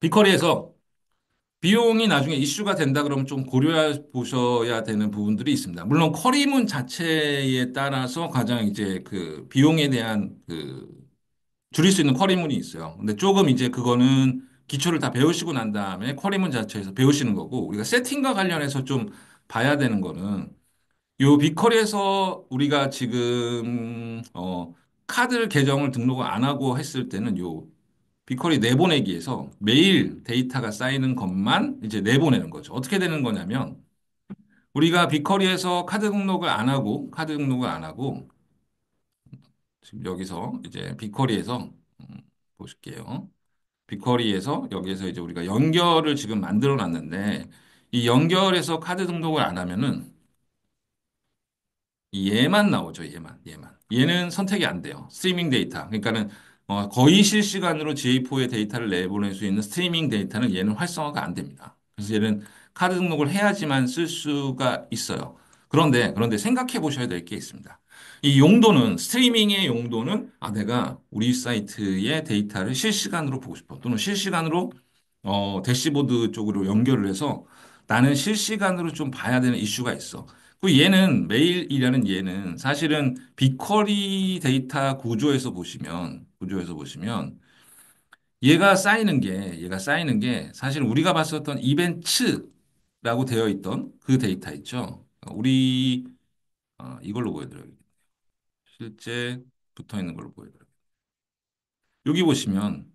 빅커리에서 비용이 나중에 이슈가 된다 그러면 좀 고려해 보셔야 되는 부분들이 있습니다. 물론 커리문 자체에 따라서 가장 이제 그 비용에 대한 그 줄일 수 있는 커리문이 있어요. 근데 조금 이제 그거는 기초를 다 배우시고 난 다음에 커리문 자체에서 배우시는 거고 우리가 세팅과 관련해서 좀 봐야 되는 거는 요 빅커리에서 우리가 지금 카드 계정을 등록을 안 하고 했을 때는 요 빅커리 내보내기에서 매일 데이터가 쌓이는 것만 이제 내보내는 거죠. 어떻게 되는 거냐면 우리가 빅커리에서 카드 등록을 안 하고 지금 여기서 이제 빅커리에서 보실게요. 빅커리에서 여기에서 이제 우리가 연결을 지금 만들어 놨는데 이 연결해서 카드 등록을 안 하면은 얘만 나오죠. 얘만. 얘는 선택이 안 돼요. 스트리밍 데이터. 그러니까는 거의 실시간으로 GA4의 데이터를 내보낼 수 있는 스트리밍 데이터는 얘는 활성화가 안 됩니다. 그래서 얘는 카드 등록을 해야지만 쓸 수가 있어요. 그런데 생각해 보셔야 될 게 있습니다. 이 용도는, 스트리밍의 용도는, 내가 우리 사이트의 데이터를 실시간으로 보고 싶어. 또는 실시간으로, 대시보드 쪽으로 연결을 해서 나는 실시간으로 좀 봐야 되는 이슈가 있어. 그 얘는 메일이라는 얘는 사실은 빅쿼리 데이터 구조에서 보시면 얘가 쌓이는 게 사실 우리가 봤었던 이벤트라고 되어 있던 그 데이터 있죠. 이걸로 보여드려요. 실제 붙어 있는 걸로 보여드려요. 여기 보시면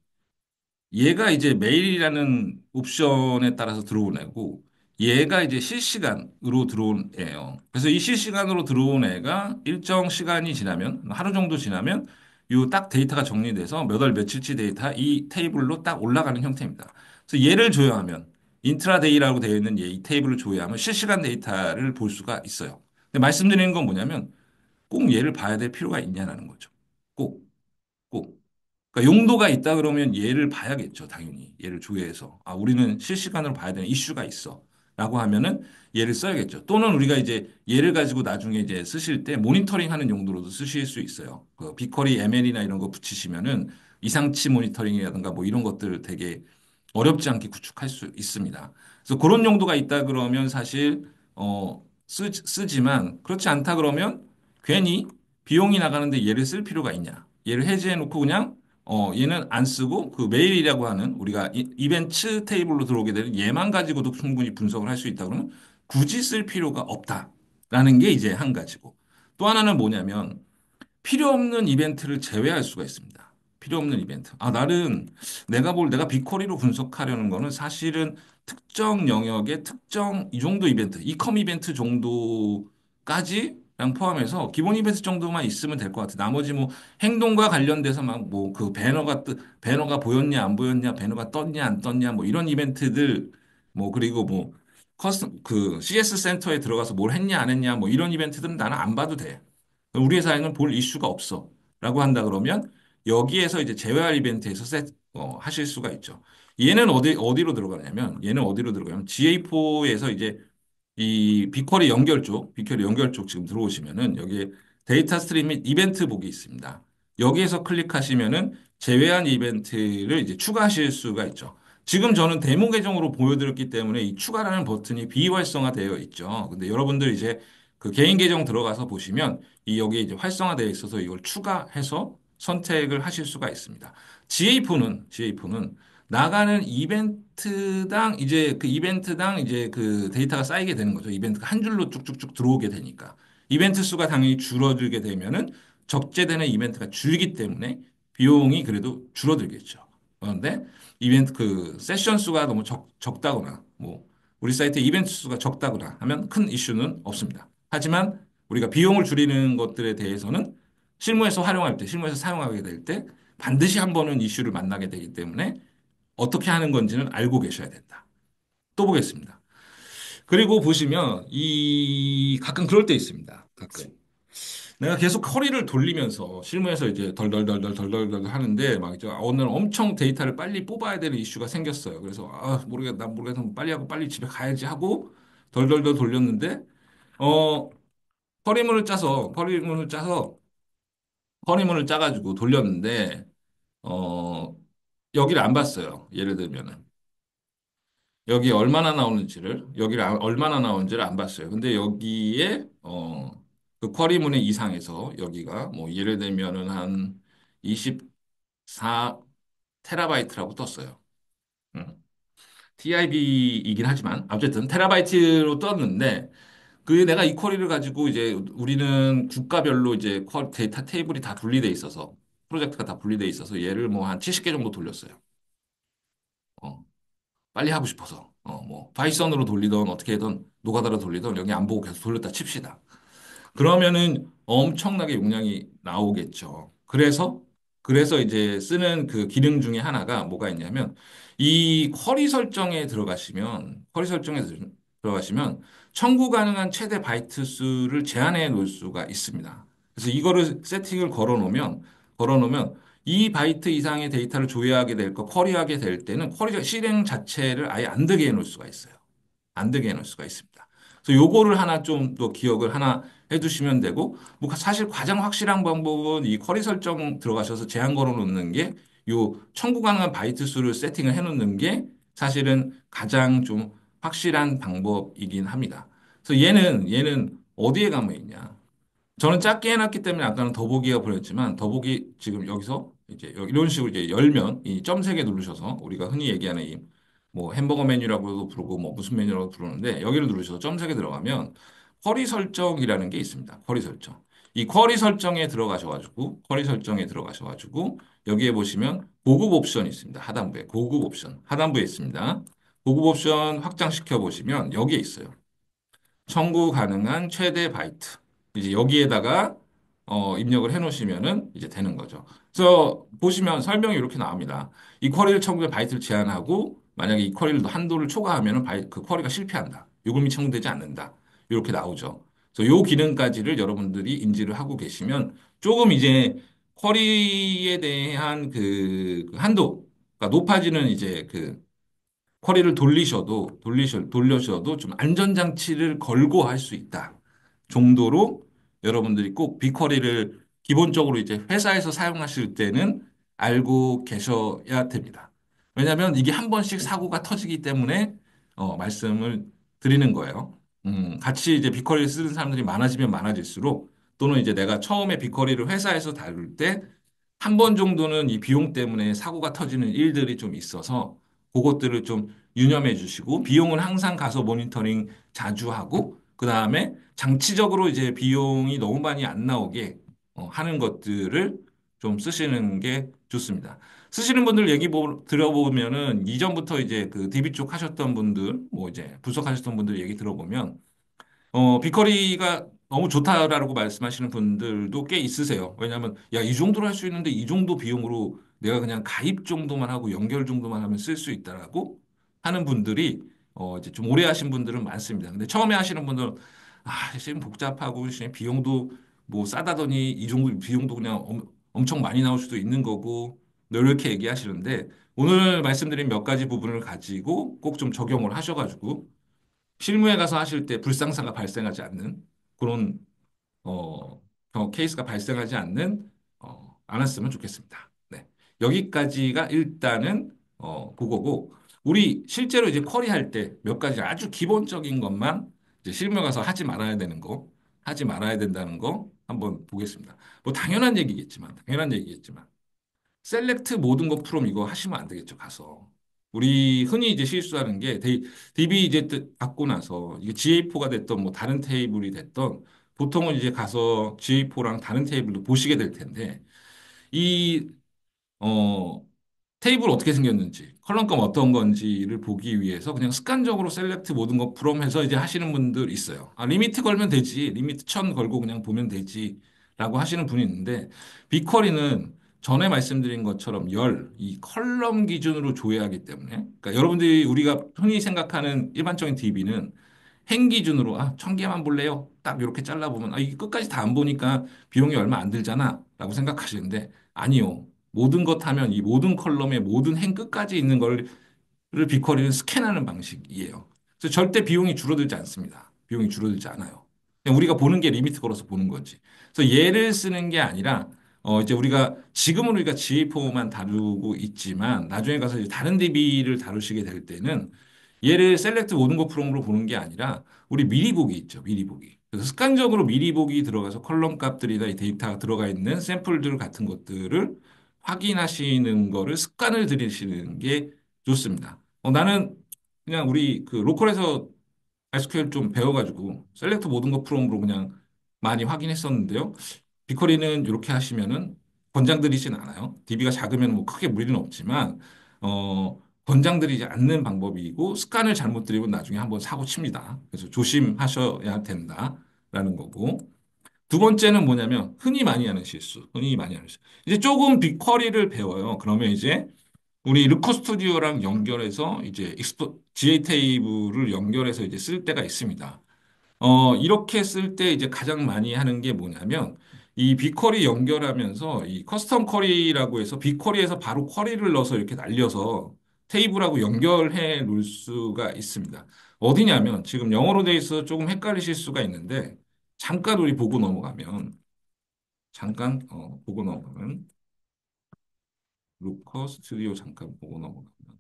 얘가 이제 메일이라는 옵션에 따라서 들어온 애고 얘가 이제 실시간으로 들어온 애예요. 그래서 이 실시간으로 들어온 애가 일정 시간이 지나면 하루 정도 지나면 요 딱 데이터가 정리돼서 몇 월 며칠치 데이터 이 테이블로 딱 올라가는 형태입니다. 그래서 얘를 조회하면 인트라데이라고 되어 있는 이 테이블을 조회하면 실시간 데이터를 볼 수가 있어요. 근데 말씀드리는 건 뭐냐면 꼭 얘를 봐야 될 필요가 있냐라는 거죠. 꼭, 꼭. 그러니까 용도가 있다 그러면 얘를 봐야겠죠, 당연히. 얘를 조회해서. 우리는 실시간으로 봐야 되는 이슈가 있어. 라고 하면은 얘를 써야겠죠. 또는 우리가 이제 얘를 가지고 나중에 이제 쓰실 때 모니터링 하는 용도로도 쓰실 수 있어요. 그 빅쿼리 ML이나 이런 거 붙이시면은 이상치 모니터링이라든가 뭐 이런 것들을 되게 어렵지 않게 구축할 수 있습니다. 그래서 그런 용도가 있다 그러면 사실 쓰지만 그렇지 않다 그러면 괜히 비용이 나가는데 얘를 쓸 필요가 있냐? 얘를 해지해 놓고 그냥 얘는 안 쓰고 그 메일이라고 하는 우리가 이벤트 테이블로 들어오게 되는 얘만 가지고도 충분히 분석을 할 수 있다 그러면 굳이 쓸 필요가 없다라는 게 이제 한 가지고 또 하나는 뭐냐면 필요 없는 이벤트를 제외할 수가 있습니다. 필요 없는 이벤트. 내가 빅쿼리로 분석하려는 거는 사실은 특정 영역의 특정 이 정도 이벤트, 이컴 이벤트 정도까지랑 포함해서 기본 이벤트 정도만 있으면 될 것 같아. 나머지 뭐 행동과 관련돼서 막 뭐 그 배너가 보였냐 안 보였냐, 배너가 떴냐 안 떴냐 뭐 이런 이벤트들 뭐 그리고 뭐 그 CS 센터에 들어가서 뭘 했냐 안 했냐 뭐 이런 이벤트들은 나는 안 봐도 돼. 우리 회사에는 볼 이슈가 없어. 라고 한다 그러면 여기에서 이제 재활 이벤트에서 하실 수가 있죠. 얘는 어디로 들어가냐면 GA4에서 이제 이 빅쿼리 연결 쪽 지금 들어오시면은 여기에 데이터 스트림 및 이벤트 보기 있습니다. 여기에서 클릭하시면은 제외한 이벤트를 이제 추가하실 수가 있죠. 지금 저는 데모 계정으로 보여드렸기 때문에 이 추가라는 버튼이 비활성화되어 있죠. 근데 여러분들 이제 그 개인 계정 들어가서 보시면 이 여기에 이제 활성화되어 있어서 이걸 추가해서 선택을 하실 수가 있습니다. GA4는 나가는 이벤트당 이제 그 데이터가 쌓이게 되는 거죠. 이벤트가 한 줄로 쭉쭉쭉 들어오게 되니까. 이벤트 수가 당연히 줄어들게 되면은 적재되는 이벤트가 줄기 때문에 비용이 그래도 줄어들겠죠. 그런데 이벤트 그 세션 수가 너무 적다거나 뭐 우리 사이트 이벤트 수가 적다거나 하면 큰 이슈는 없습니다. 하지만 우리가 비용을 줄이는 것들에 대해서는 실무에서 사용하게 될 때 반드시 한 번은 이슈를 만나게 되기 때문에 어떻게 하는 건지는 알고 계셔야 된다. 또 보겠습니다. 그리고 보시면 이 가끔 그럴 때 있습니다. 가끔 내가 계속 커리를 돌리면서 실무에서 이제 덜덜덜덜 하는데 막 이제 오늘 엄청 데이터를 빨리 뽑아야 되는 이슈가 생겼어요. 그래서 모르겠다 빨리 하고 빨리 집에 가야지 하고 덜덜덜 돌렸는데 어 허리문을 짜가지고 돌렸는데 어 여기를 안 봤어요. 예를 들면은. 여기 얼마나 나오는지를, 여기를 얼마나 나오는지를 안 봤어요. 근데 여기에, 그 쿼리문의 이상에서 여기가 뭐 예를 들면은 한 24 테라바이트라고 떴어요. TIB이긴 하지만, 어쨌든 테라바이트로 떴는데, 그 내가 이 쿼리를 가지고 이제 우리는 국가별로 이제 데이터 테이블이 다 분리돼 있어서, 프로젝트가 다 분리돼 있어서 얘를 뭐 한 70개 정도 돌렸어요. 어. 빨리 하고 싶어서. 뭐, 파이썬으로 돌리던 어떻게든 노가다로 돌리던 여기 안 보고 계속 돌렸다 칩시다. 그러면은 엄청나게 용량이 나오겠죠. 그래서 이제 쓰는 그 기능 중에 하나가 뭐가 있냐면 이 쿼리 설정에 들어가시면 청구 가능한 최대 바이트 수를 제한해 놓을 수가 있습니다. 그래서 이거를 세팅을 걸어 놓으면 이 바이트 이상의 데이터를 조회하게 될 쿼리하게 될 때는 쿼리 실행 자체를 아예 안 되게 해 놓을 수가 있어요. 안 되게 해놓을 수가 있습니다. 그래서 요거를 하나 좀 더 기억을 하나 해두시면 되고, 뭐 사실 가장 확실한 방법은 이 쿼리 설정 들어가셔서 제한 걸어 놓는 게 요 청구 가능한 바이트 수를 세팅을 해 놓는 게 사실은 가장 좀 확실한 방법이긴 합니다. 그래서 얘는 어디에 가면 있냐? 저는 작게 해놨기 때문에 아까는 더보기가 보였지만 더보기 지금 여기서 이제 이런 식으로 이제 열면 이 점 세 개 누르셔서 우리가 흔히 얘기하는 이 뭐 햄버거 메뉴라고도 부르고 뭐 무슨 메뉴라고 부르는데 여기를 누르셔서 점 세 개 들어가면 쿼리 설정이라는 게 있습니다. 쿼리 설정. 이 쿼리 설정에 들어가셔가지고 여기에 보시면 고급 옵션이 있습니다. 하단부에 고급 옵션 하단부에 있습니다. 고급 옵션 확장시켜 보시면 여기에 있어요. 청구 가능한 최대 바이트. 이제 여기에다가 입력을 해 놓으시면은 이제 되는 거죠. 그래서 보시면 설명이 이렇게 나옵니다. 이 쿼리를 청구의 바이트를 제한하고 만약에 이 쿼리를 한도를 초과하면은 그 쿼리가 실패한다. 요금이 청구되지 않는다. 이렇게 나오죠. 그래서 요 기능까지를 여러분들이 인지를 하고 계시면 조금 이제 쿼리에 대한 그 한도가 높아지는 이제 그 쿼리를 돌리셔도 좀 안전장치를 걸고 할 수 있다 정도로 여러분들이 꼭 빅쿼리를 기본적으로 이제 회사에서 사용하실 때는 알고 계셔야 됩니다. 왜냐하면 이게 한 번씩 사고가 터지기 때문에 말씀을 드리는 거예요. 같이 이제 빅쿼리를 쓰는 사람들이 많아지면 많아질수록 또는 이제 내가 처음에 빅쿼리를 회사에서 다룰 때 한 번 정도는 이 비용 때문에 사고가 터지는 일들이 좀 있어서 그것들을 좀 유념해 주시고 비용은 항상 가서 모니터링 자주 하고 그다음에 장치적으로 이제 비용이 너무 많이 안 나오게 하는 것들을 좀 쓰시는 게 좋습니다. 쓰시는 분들 얘기 들어보면은 이전부터 이제 그 DB 쪽 하셨던 분들 뭐 이제 분석하셨던 분들 얘기 들어보면 빅커리가 너무 좋다라고 말씀하시는 분들도 꽤 있으세요. 왜냐하면, 야, 이 정도로 할 수 있는데 이 정도 비용으로 내가 그냥 가입 정도만 하고 연결 정도만 하면 쓸 수 있다라고 하는 분들이, 이제 좀 오래 하신 분들은 많습니다. 근데 처음에 하시는 분들은, 아, 지금 복잡하고, 지금 비용도 뭐 싸다더니 이 정도 비용도 그냥 엄청 많이 나올 수도 있는 거고, 이렇게 얘기하시는데, 오늘 말씀드린 몇 가지 부분을 가지고 꼭 좀 적용을 하셔가지고, 실무에 가서 하실 때 불상사가 발생하지 않는 그런 케이스가 발생하지 않았으면 좋겠습니다. 네. 여기까지가 일단은 그거고 우리 실제로 이제 쿼리할 때 몇 가지 아주 기본적인 것만 이제 실무에 가서 하지 말아야 되는 거, 하지 말아야 된다는 거 한번 보겠습니다. 뭐 당연한 얘기겠지만 셀렉트 모든 것 프롬 이거 하시면 안 되겠죠, 가서. 우리 흔히 이제 실수하는 게 DB 이제 받고 나서 이게 GA4가 됐던 뭐 다른 테이블이 됐던 보통은 이제 가서 GA4랑 다른 테이블도 보시게 될 텐데 이 어, 테이블 어떻게 생겼는지, 컬럼감 어떤 건지를 보기 위해서 그냥 습관적으로 셀렉트 모든 거 프롬 해서 이제 하시는 분들 있어요. 아, 리미트 걸면 되지. 리미트 1000 걸고 그냥 보면 되지. 라고 하시는 분이 있는데, 빅쿼리는 전에 말씀드린 것처럼 이 컬럼 기준으로 조회하기 때문에, 그러니까 여러분들이 우리가 흔히 생각하는 일반적인 DB는 행 기준으로, 아, 1000개만 볼래요? 딱 이렇게 잘라보면, 아, 이게 끝까지 다 안 보니까 비용이 얼마 안 들잖아. 라고 생각하시는데, 아니요. 모든 것 하면 이 모든 컬럼의 모든 행 끝까지 있는 거를 빅쿼리는 스캔하는 방식이에요. 그래서 절대 비용이 줄어들지 않습니다. 비용이 줄어들지 않아요. 그냥 우리가 보는 게 리미트 걸어서 보는 거지. 그래서 얘를 쓰는 게 아니라 이제 지금은 우리가 GA4만 다루고 있지만 나중에 가서 이제 다른 DB를 다루시게 될 때는 얘를 셀렉트 모든 거 프롬으로 보는 게 아니라 우리 미리 보기 있죠. 미리 보기. 그래서 습관적으로 미리 보기 들어가서 컬럼 값들이나 이 데이터가 들어가 있는 샘플들 같은 것들을 확인하시는 거를 습관을 들이시는 게 좋습니다. 나는 그냥 우리 그 로컬에서 SQL 좀 배워가지고 셀렉트 모든 거 프롬으로 그냥 많이 확인했었는데요. 비커리는 이렇게 하시면은 권장드리진 않아요. DB가 작으면 뭐 크게 무리는 없지만 권장드리지 않는 방법이고 습관을 잘못 들이면 나중에 한번 사고 칩니다. 그래서 조심하셔야 된다라는 거고. 두 번째는 뭐냐면 흔히 많이 하는 실수. 흔히 많이 하는 실수. 이제 조금 빅쿼리를 배워요. 그러면 이제 우리 르커 스튜디오랑 연결해서 이제 GA 테이블을 연결해서 이제 쓸 때가 있습니다. 이렇게 쓸 때 이제 가장 많이 하는 게 뭐냐면 이 빅쿼리 연결하면서 이 커스텀 쿼리라고 해서 빅쿼리에서 바로 쿼리를 넣어서 이렇게 날려서 테이블하고 연결해 놓을 수가 있습니다. 어디냐면 지금 영어로 돼 있어서 조금 헷갈리실 수가 있는데 잠깐 우리 보고 넘어가면 잠깐 보고 넘어가면 루커 스튜디오 잠깐 보고 넘어가면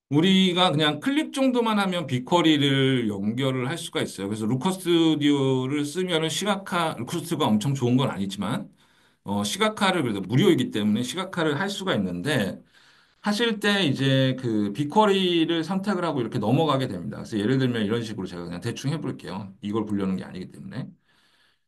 우리가 그냥 클릭 정도만 하면 빅쿼리를 연결을 할 수가 있어요. 그래서 루커 스튜디오를 쓰면은 루커 스튜디오가 엄청 좋은 건 아니지만, 시각화를 그래도 무료이기 때문에 시각화를 할 수가 있는데, 하실 때 이제 그 빅쿼리를 선택을 하고 이렇게 넘어가게 됩니다. 그래서 예를 들면 이런 식으로 제가 그냥 대충 해볼게요. 이걸 보려는 게 아니기 때문에.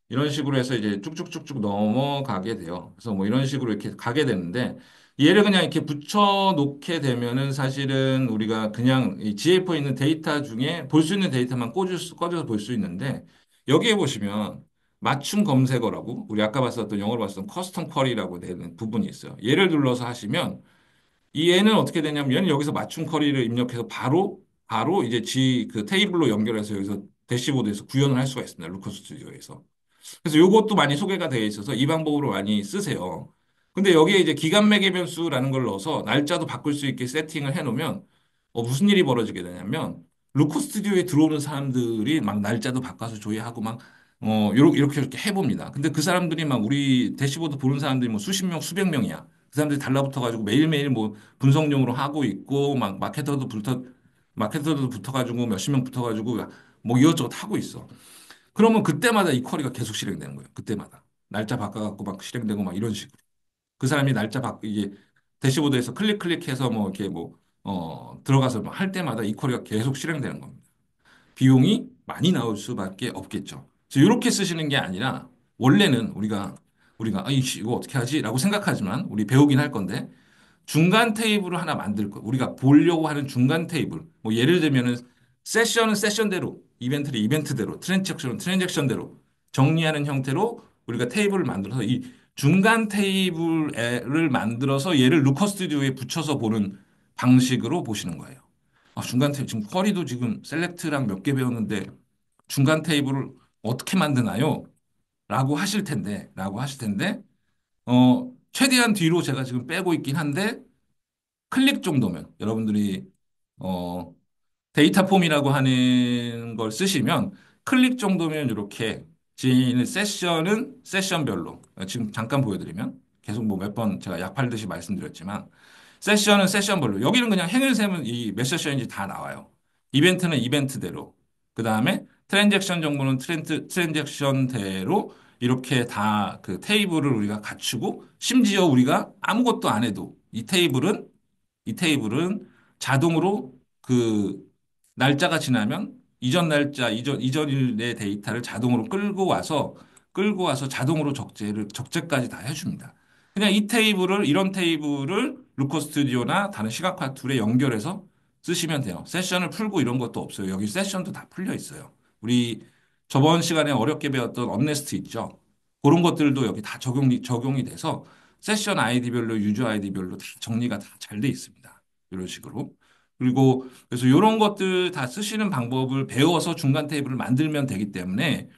이런 식으로 해서 이제 쭉쭉쭉쭉 넘어가게 돼요. 그래서 뭐 이런 식으로 이렇게 가게 되는데 얘를 그냥 이렇게 붙여 놓게 되면은 사실은 우리가 그냥 이 GA4에 있는 데이터 중에 볼 수 있는 데이터만 꺼져서 볼 수 있는데 여기에 보시면 맞춤 검색어라고 우리 아까 봤었던 영어로 봤었던 커스텀 쿼리라고 되는 부분이 있어요. 얘를 눌러서 하시면 이 얘는 어떻게 되냐면 얘는 여기서 맞춤 쿼리를 입력해서 바로 이제 그 테이블로 연결해서 여기서 대시보드에서 구현을 할 수가 있습니다. 루커 스튜디오에서. 그래서 요것도 많이 소개가 되어 있어서 이 방법으로 많이 쓰세요. 근데 여기에 이제 기간 매개 변수라는 걸 넣어서 날짜도 바꿀 수 있게 세팅을 해놓으면 무슨 일이 벌어지게 되냐면 루커 스튜디오에 들어오는 사람들이 막 날짜도 바꿔서 조회하고 막 이렇게 해봅니다. 근데 그 사람들이 막 우리 대시보드 보는 사람들이 뭐 수십 명, 수백 명이야. 그 사람들이 달라붙어가지고 매일매일 뭐 분석용으로 하고 있고 막 마케터도 붙어가지고 몇십 명 붙어가지고 뭐 이것저것 하고 있어. 그러면 그때마다 이 쿼리가 계속 실행되는 거예요. 그때마다. 날짜 바꿔갖고 막 실행되고 막 이런 식으로. 그 사람이 이게 대시보드에서 클릭해서 뭐 이렇게 뭐, 들어가서 뭐 할 때마다 이 쿼리가 계속 실행되는 겁니다. 비용이 많이 나올 수밖에 없겠죠. 그래서 이렇게 쓰시는 게 아니라 원래는 우리가 이씨, 이거 어떻게 하지? 라고 생각하지만 우리 배우긴 할 건데 중간 테이블을 하나 만들 거. 우리가 보려고 하는 중간 테이블. 뭐 예를 들면은 세션은 세션대로, 이벤트는 이벤트대로, 트랜잭션은 트랜잭션대로 정리하는 형태로 우리가 테이블을 만들어서 이 중간 테이블을 만들어서 얘를 루커 스튜디오에 붙여서 보는 방식으로 보시는 거예요. 중간 테이블, 지금 쿼리도 지금 셀렉트랑 몇 개 배웠는데 중간 테이블을 어떻게 만드나요? 라고 하실 텐데, 최대한 뒤로 제가 지금 빼고 있긴 한데, 클릭 정도면 여러분들이 어, 데이터 폼이라고 하는 걸 쓰시면 클릭 정도면 이렇게 지인 세션은 세션별로 지금 잠깐 보여드리면 계속 뭐 몇 번 제가 약 팔듯이 말씀드렸지만 세션은 세션별로 여기는 그냥 행을 세면 이 몇 세션인지 다 나와요. 이벤트는 이벤트대로 그 다음에 트랜잭션 정보는 트랜잭션대로 이렇게 다 그 테이블을 우리가 갖추고 심지어 우리가 아무것도 안 해도 이 테이블은 자동으로 그 날짜가 지나면 이전일의 데이터를 자동으로 끌고 와서 자동으로 적재까지 다 해줍니다. 그냥 이런 테이블을 루커 스튜디오나 다른 시각화 툴에 연결해서 쓰시면 돼요. 세션을 풀고 이런 것도 없어요. 여기 세션도 다 풀려 있어요. 우리 저번 시간에 어렵게 배웠던 언네스트 있죠? 그런 것들도 여기 다 적용이 돼서 세션 아이디별로, 유저 아이디별로 다 정리가 다 잘 돼 있습니다. 이런 식으로. 그리고 그래서 이런 것들 다 쓰시는 방법을 배워서 중간 테이블을 만들면 되기 때문에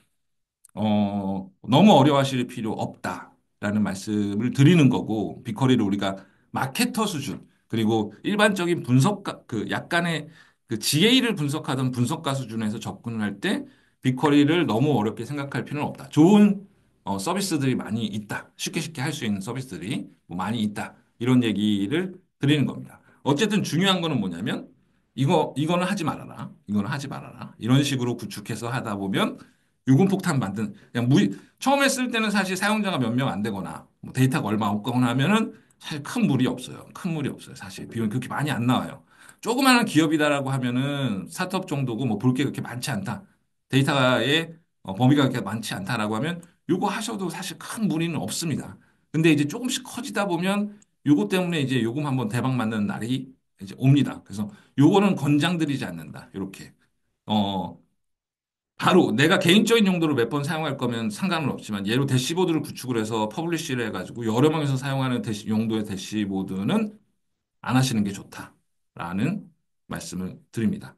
너무 어려워하실 필요 없다라는 말씀을 드리는 거고, 빅커리를 우리가 마케터 수준, 그리고 일반적인 그 약간의 그 GA를 분석하던 분석가 수준에서 접근을 할 때 빅커리를 너무 어렵게 생각할 필요는 없다. 좋은 서비스들이 많이 있다. 쉽게 할 수 있는 서비스들이 뭐 많이 있다. 이런 얘기를 드리는 겁니다. 어쨌든 중요한 거는 뭐냐면 이거는 하지 말아라. 이거는 하지 말아라. 이런 식으로 구축해서 하다 보면 유금폭탄 만든 그냥 처음에 쓸 때는 사실 사용자가 몇 명 안 되거나 뭐 데이터가 얼마 없거나 하면은 사실 큰 무리 없어요. 큰 무리 없어요. 사실 비용이 그렇게 많이 안 나와요. 조그마한 기업이다라고 하면은 스타트업 정도고 뭐 볼 게 그렇게 많지 않다. 데이터의 범위가 그렇게 많지 않다라고 하면 요거 하셔도 사실 큰 무리는 없습니다. 근데 이제 조금씩 커지다 보면 요거 때문에 이제 요금 한번 대박 맞는 날이 이제 옵니다. 그래서 요거는 권장드리지 않는다. 이렇게. 어, 바로 내가 개인적인 용도로 몇 번 사용할 거면 상관은 없지만 예로 대시보드를 구축을 해서 퍼블리시를 해가지고 여러 명에서 사용하는 용도의 대시보드는 안 하시는 게 좋다라는 말씀을 드립니다.